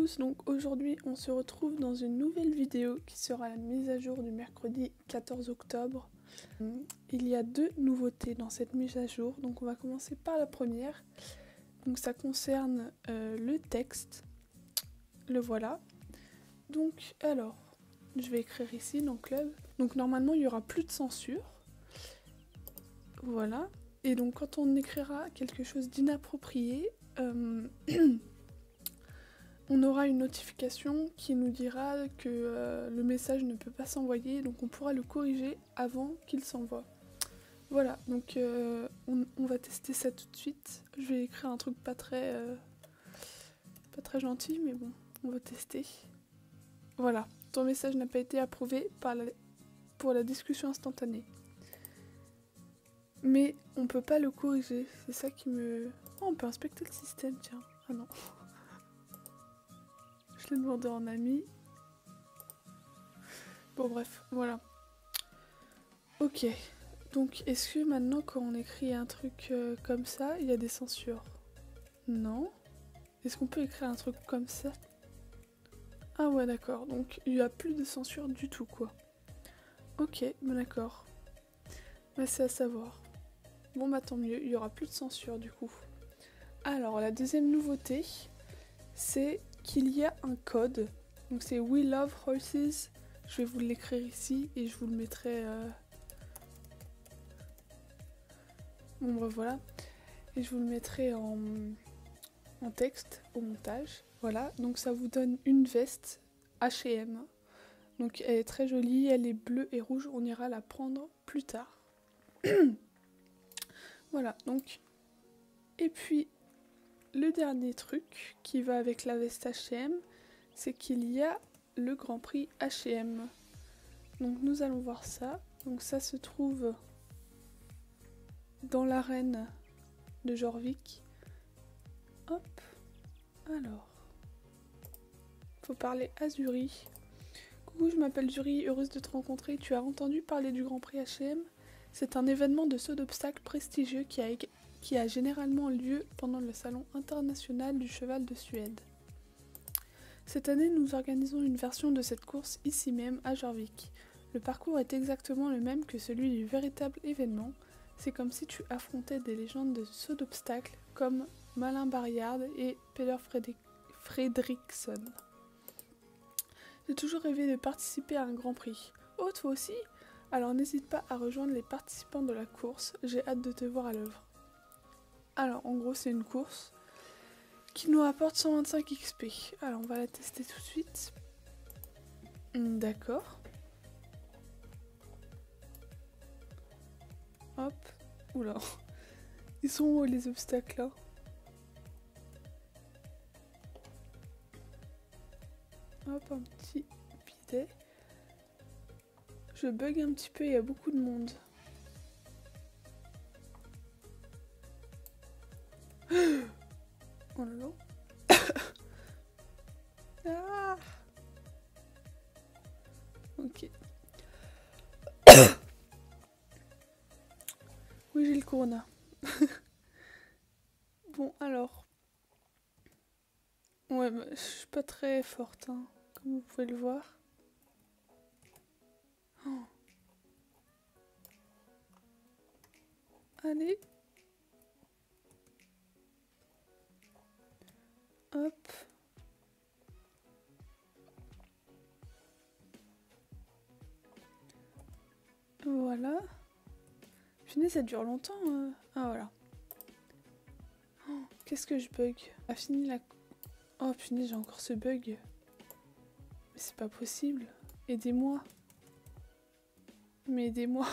tous, donc aujourd'hui on se retrouve dans une nouvelle vidéo qui sera la mise à jour du mercredi 14 octobre. Il y a deux nouveautés dans cette mise à jour, donc on va commencer par la première. Donc ça concerne le texte, le voilà. Donc alors, je vais écrire ici dans Club. Donc normalement il n'y aura plus de censure. Voilà. Et donc quand on écrira quelque chose d'inapproprié, on aura une notification qui nous dira que le message ne peut pas s'envoyer, donc on pourra le corriger avant qu'il s'envoie. Voilà, donc on va tester ça tout de suite. Je vais écrire un truc pas très gentil, mais bon, on va tester. Voilà, ton message n'a pas été approuvé pour la discussion instantanée. Mais on peut pas le corriger, c'est ça qui me... Oh, on peut inspecter le système, tiens. Ah non. Je l'ai demandé en ami. Bon bref, voilà. Ok. Donc est-ce que maintenant quand on écrit un truc comme ça, il y a des censures? Non. Est-ce qu'on peut écrire un truc comme ça? Ah ouais d'accord, donc il n'y a plus de censure du tout quoi. Ok, bon d'accord. Bah c'est à savoir. Bon bah tant mieux, il n'y aura plus de censure du coup. Alors la deuxième nouveauté, c'est qu'il y a un code. Donc c'est We Love Horses. Je vais vous l'écrire ici et je vous le mettrai... Bon bah voilà. Et je vous le mettrai en texte au montage. Voilà, donc ça vous donne une veste H&M. Donc elle est très jolie, elle est bleue et rouge. On ira la prendre plus tard. Voilà, donc... Et puis... Le dernier truc qui va avec la veste H&M, c'est qu'il y a le Grand Prix H&M. Donc nous allons voir ça. Donc ça se trouve dans l'arène de Jorvik. Hop. Alors. Faut parler à Zuri. Coucou, je m'appelle Zuri, heureuse de te rencontrer. Tu as entendu parler du Grand Prix H&M? C'est un événement de saut d'obstacles prestigieux qui a généralement lieu pendant le Salon international du cheval de Suède. Cette année, nous organisons une version de cette course ici même à Jorvik. Le parcours est exactement le même que celui du véritable événement. C'est comme si tu affrontais des légendes de saut d'obstacles comme Malin Barriard et Peder Fredriksson. J'ai toujours rêvé de participer à un Grand Prix. Oh, toi aussi? Alors n'hésite pas à rejoindre les participants de la course, j'ai hâte de te voir à l'œuvre. Alors en gros c'est une course qui nous apporte 125 XP. Alors on va la tester tout de suite. D'accord. Hop. Oula. Ils sont où les obstacles là? Hop, un petit bidet. Je bug un petit peu, il y a beaucoup de monde. Oh là là. Ah. Ok. Oui, j'ai le corona. Bon, alors. Ouais, bah, je suis pas très forte, hein, comme vous pouvez le voir. Oh. Allez. Hop. Voilà. Punaise, ça dure longtemps. Ah, voilà. Oh, qu'est-ce que je bug? A fini la... Oh, punaise, j'ai encore ce bug. Mais c'est pas possible. Aidez-moi. Mais aidez-moi.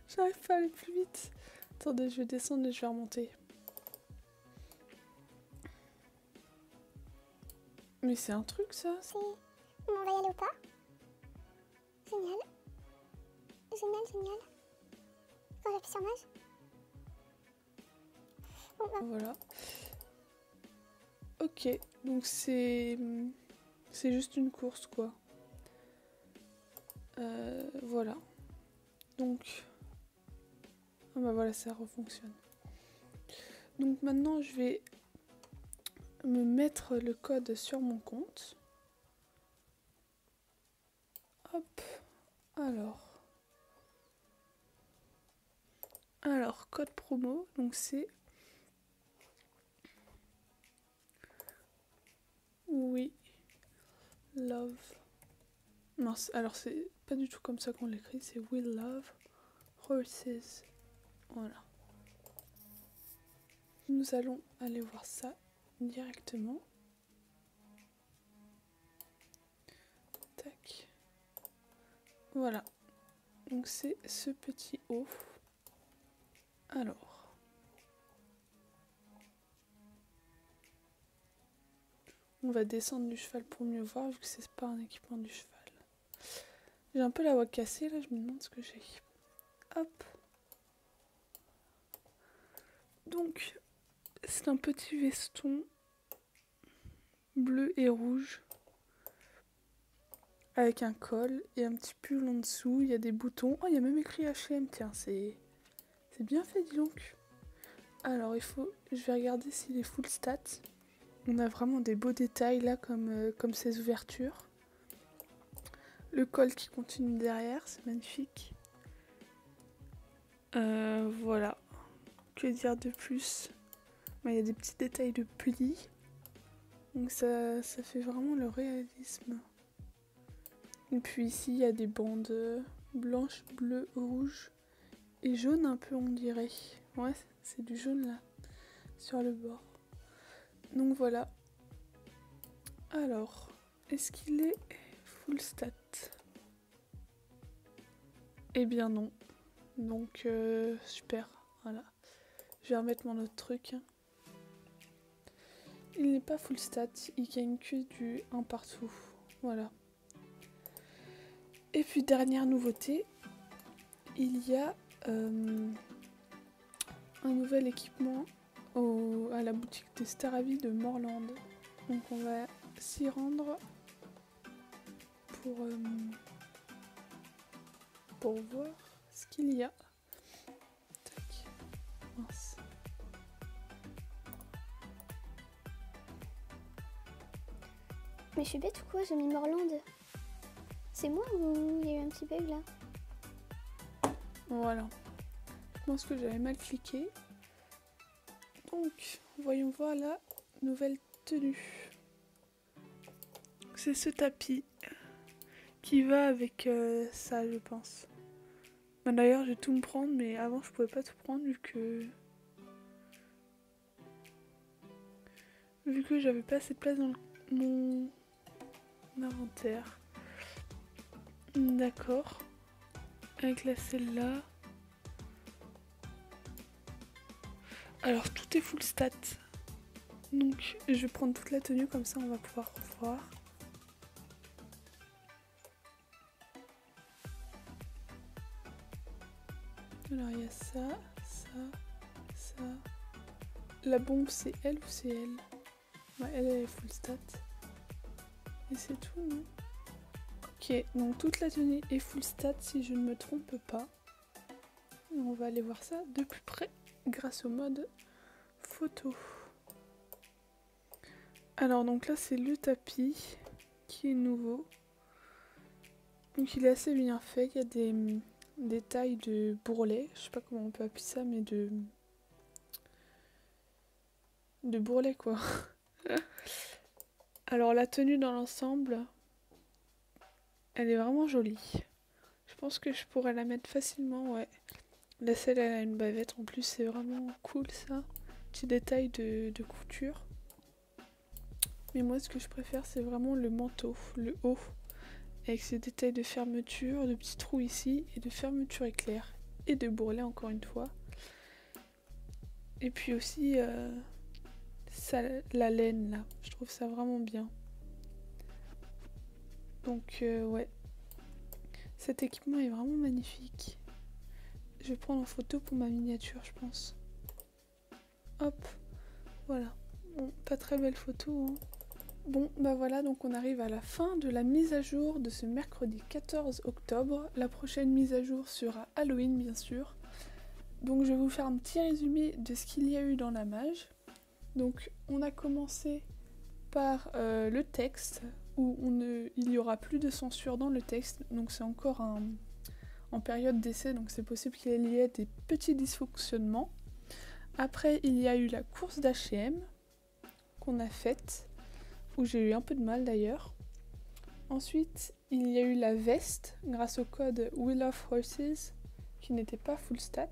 J'arrive pas à aller plus vite. Attendez, je vais descendre et je vais remonter. Mais c'est un truc, ça? On va y aller ou pas? Génial. Génial, génial. Quand j'appuie sur mage. Bon, bah. Voilà. Ok, donc c'est juste une course, quoi. Voilà. Donc... Ah bah voilà, ça refonctionne. Donc maintenant, je vais me mettre le code sur mon compte. Hop, alors code promo, donc c'est We Love. Non, alors c'est pas du tout comme ça qu'on l'écrit, c'est We Love Horses. Voilà. Nous allons aller voir ça directement. Tac. Voilà. Donc c'est ce petit haut. Alors. On va descendre du cheval pour mieux voir vu que c'est pas un équipement du cheval. J'ai un peu la voix cassée là, je me demande ce que j'ai. Hop. Donc, c'est un petit veston bleu et rouge avec un col et un petit pull en dessous. Il y a des boutons. Oh, il y a même écrit H&M. Tiens, c'est bien fait, dis donc. Alors, je vais regarder s'il est full stat. On a vraiment des beaux détails là, comme ces ouvertures. Le col qui continue derrière, c'est magnifique. Voilà. Que dire de plus? Il y a des petits détails de plis. Donc ça fait vraiment le réalisme. Et puis ici, il y a des bandes blanches, bleues, rouges et jaunes un peu, on dirait. Ouais, c'est du jaune là, sur le bord. Donc voilà. Alors, est-ce qu'il est full stat? Eh bien non. Donc super, voilà. Je vais remettre mon autre truc. Il n'est pas full stat, il gagne que du 1 partout. Voilà. Et puis dernière nouveauté, il y a un nouvel équipement à la boutique de Staravie de Morland. Donc on va s'y rendre pour voir ce qu'il y a. Tac. Mince. Mais je suis bête ou quoi? J'ai mis Morland. C'est moi ou il y a eu un petit bug là? Voilà. Je pense que j'avais mal cliqué. Donc, voyons voir la nouvelle tenue. C'est ce tapis qui va avec ça, je pense. Ben, d'ailleurs, je vais tout me prendre, mais avant, je pouvais pas tout prendre vu que j'avais pas assez de place dans mon inventaire. D'accord. Avec la celle-là. Alors tout est full stat. Donc je vais prendre toute la tenue comme ça on va pouvoir voir. Alors il y a ça, ça, ça. La bombe c'est elle ou c'est elle? Ouais, elle est full stat. Et c'est tout, non? Ok, donc toute la tenue est full stat si je ne me trompe pas. Et on va aller voir ça de plus près grâce au mode photo. Alors donc là c'est le tapis qui est nouveau. Donc il est assez bien fait, il y a des tailles de bourrelet, je sais pas comment on peut appeler ça, mais de bourrelet quoi. Alors la tenue dans l'ensemble, elle est vraiment jolie. Je pense que je pourrais la mettre facilement, ouais. La selle elle a une bavette en plus, c'est vraiment cool ça. Petit détail de couture. Mais moi ce que je préfère c'est vraiment le manteau, le haut. Avec ces détails de fermeture, de petits trous ici et de fermeture éclair. Et de bourrelet encore une fois. Et puis aussi ça, la laine là, je trouve ça vraiment bien. Donc ouais, cet équipement est vraiment magnifique. Je vais prendre en photo pour ma miniature je pense. Hop, voilà. Bon, pas très belle photo hein. Bon, bah voilà, donc on arrive à la fin de la mise à jour de ce mercredi 14 octobre. La prochaine mise à jour sera Halloween, bien sûr. Donc je vais vous faire un petit résumé de ce qu'il y a eu dans la mage. Donc on a commencé par le texte, où il n'y aura plus de censure dans le texte, donc c'est encore en période d'essai, donc c'est possible qu'il y ait des petits dysfonctionnements. Après, il y a eu la course d'H&M qu'on a faite, où j'ai eu un peu de mal d'ailleurs. Ensuite, il y a eu la veste, grâce au code Wheel of Horses, qui n'était pas full stat.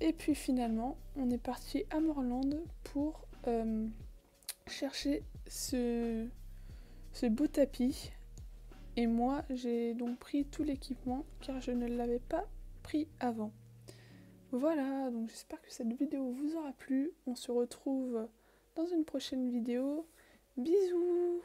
Et puis finalement, on est parti à Morland pour chercher ce beau tapis. Et moi, j'ai donc pris tout l'équipement, car je ne l'avais pas pris avant. Voilà, donc j'espère que cette vidéo vous aura plu. On se retrouve dans une prochaine vidéo. Bisous!